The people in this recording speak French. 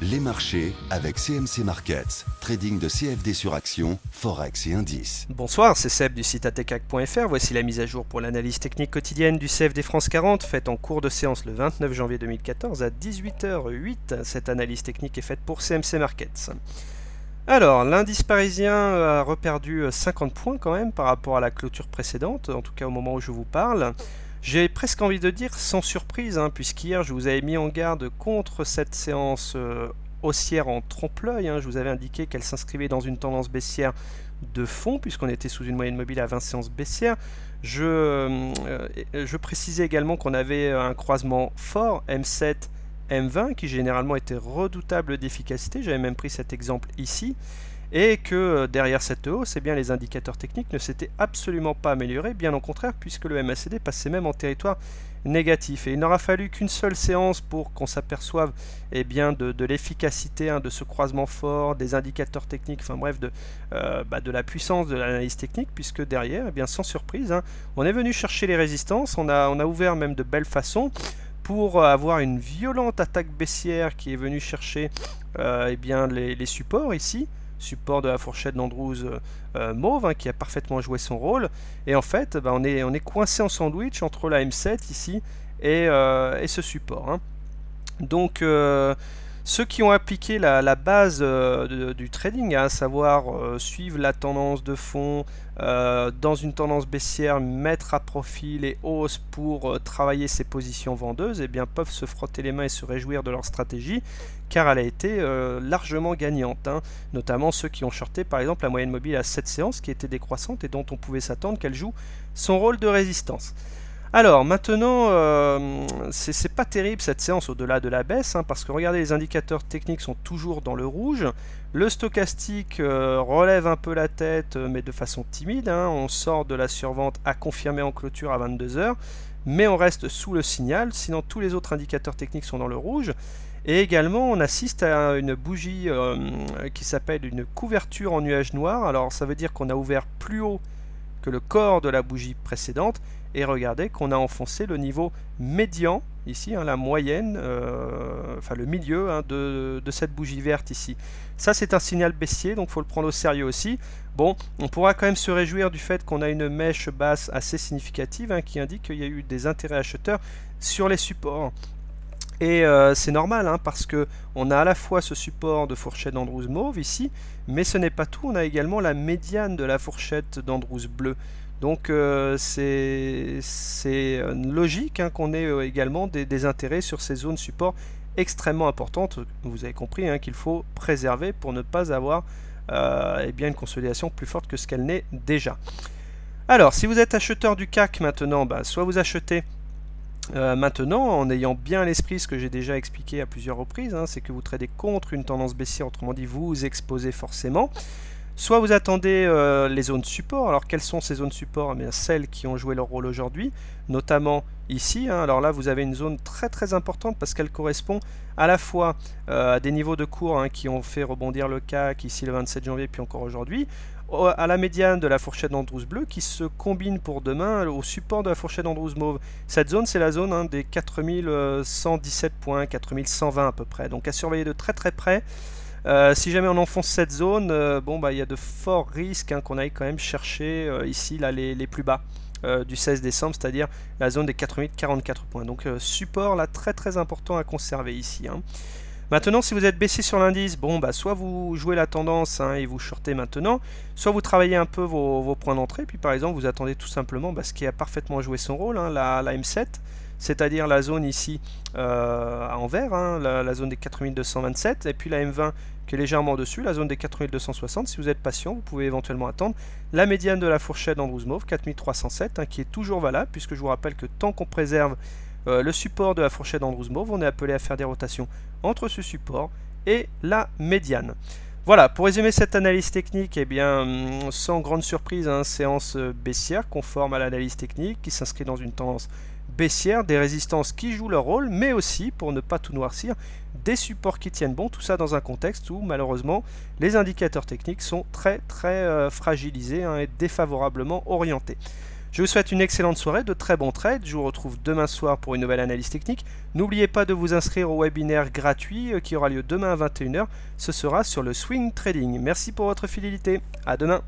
Les marchés avec CMC Markets, trading de CFD sur action, Forex et indices. Bonsoir, c'est Seb du site atecac.fr. Voici la mise à jour pour l'analyse technique quotidienne du CFD France 40, faite en cours de séance le 29 janvier 2014 à 18h08. Cette analyse technique est faite pour CMC Markets. Alors, l'indice parisien a reperdu 50 points quand même par rapport à la clôture précédente, en tout cas au moment où je vous parle. J'ai presque envie de dire sans surprise, puisqu'hier je vous avais mis en garde contre cette séance haussière en trompe-l'œil. Je vous avais indiqué qu'elle s'inscrivait dans une tendance baissière de fond, puisqu'on était sous une moyenne mobile à 20 séances baissières. Je précisais également qu'on avait un croisement fort, M7, M20, qui généralement était redoutable d'efficacité. J'avais même pris cet exemple ici. Et que derrière cette hausse, les indicateurs techniques ne s'étaient absolument pas améliorés, bien au contraire, puisque le MACD passait même en territoire négatif. Et il n'aura fallu qu'une seule séance pour qu'on s'aperçoive de l'efficacité de ce croisement fort, des indicateurs techniques, enfin bref, de la puissance de l'analyse technique, puisque derrière, sans surprise, on est venu chercher les résistances, on a ouvert même de belles façons, pour avoir une violente attaque baissière qui est venue chercher les supports ici, support de la fourchette d'Andrews mauve, qui a parfaitement joué son rôle. Et en fait, on est coincé en sandwich entre la M7 ici et ce support. Donc, ceux qui ont appliqué la base du trading, à savoir suivre la tendance de fond dans une tendance baissière, mettre à profit les hausses pour travailler ses positions vendeuses, peuvent se frotter les mains et se réjouir de leur stratégie, car elle a été largement gagnante, notamment ceux qui ont shorté par exemple la moyenne mobile à 7 séances qui était décroissante et dont on pouvait s'attendre qu'elle joue son rôle de résistance. Alors maintenant, c'est pas terrible cette séance au-delà de la baisse, parce que regardez, les indicateurs techniques sont toujours dans le rouge. Le stochastique relève un peu la tête, mais de façon timide. On sort de la survente à confirmer en clôture à 22h, mais on reste sous le signal. Sinon, tous les autres indicateurs techniques sont dans le rouge. Et également, on assiste à une bougie qui s'appelle une couverture en nuage noir. Alors, ça veut dire qu'on a ouvert plus haut que le corps de la bougie précédente. Et regardez qu'on a enfoncé le niveau médian, ici, la moyenne, le milieu de cette bougie verte ici. Ça, c'est un signal baissier, donc il faut le prendre au sérieux aussi. Bon, on pourra quand même se réjouir du fait qu'on a une mèche basse assez significative qui indique qu'il y a eu des intérêts acheteurs sur les supports. Et c'est normal, parce que on a à la fois ce support de fourchette d'Andrews mauve ici, mais ce n'est pas tout, on a également la médiane de la fourchette d'Andrews bleu. Donc c'est logique qu'on ait également des intérêts sur ces zones support extrêmement importantes. Vous avez compris qu'il faut préserver pour ne pas avoir une consolidation plus forte que ce qu'elle n'est déjà. Alors, si vous êtes acheteur du CAC maintenant, soit vous achetez maintenant, en ayant bien à l'esprit ce que j'ai déjà expliqué à plusieurs reprises, c'est que vous tradez contre une tendance baissière, autrement dit vous vous exposez forcément. Soit vous attendez les zones support. Alors quelles sont ces zones support? Celles qui ont joué leur rôle aujourd'hui, notamment ici. Alors là vous avez une zone très très importante parce qu'elle correspond à la fois à des niveaux de cours qui ont fait rebondir le CAC ici le 27 janvier puis encore aujourd'hui, à la médiane de la fourchette d'Andrews bleu qui se combine pour demain au support de la fourchette d'Andrews mauve. Cette zone, c'est la zone des 4117 points, 4120 à peu près. Donc à surveiller de très très près. Si jamais on enfonce cette zone, il y a de forts risques qu'on aille quand même chercher ici les plus bas du 16 décembre, c'est-à-dire la zone des 4044 points. Donc support là très très important à conserver ici. Maintenant, si vous êtes baissier sur l'indice, soit vous jouez la tendance et vous shortez maintenant, soit vous travaillez un peu vos points d'entrée, puis par exemple vous attendez tout simplement ce qui a parfaitement joué son rôle, la M7, c'est-à-dire la zone ici en vert, la zone des 4227, et puis la M20 qui est légèrement dessus, la zone des 4260. Si vous êtes patient, vous pouvez éventuellement attendre la médiane de la fourchette d'Andrews mauve, 4307, qui est toujours valable, puisque je vous rappelle que tant qu'on préserve le support de la fourchette d'Andrews mauve, on est appelé à faire des rotations entre ce support et la médiane. Voilà, pour résumer cette analyse technique, sans grande surprise, séance baissière conforme à l'analyse technique qui s'inscrit dans une tendance baissière, des résistances qui jouent leur rôle, mais aussi, pour ne pas tout noircir, des supports qui tiennent bon, tout ça dans un contexte où malheureusement les indicateurs techniques sont très très fragilisés et défavorablement orientés. Je vous souhaite une excellente soirée, de très bons trades. Je vous retrouve demain soir pour une nouvelle analyse technique. N'oubliez pas de vous inscrire au webinaire gratuit qui aura lieu demain à 21 h. Ce sera sur le swing trading. Merci pour votre fidélité. À demain.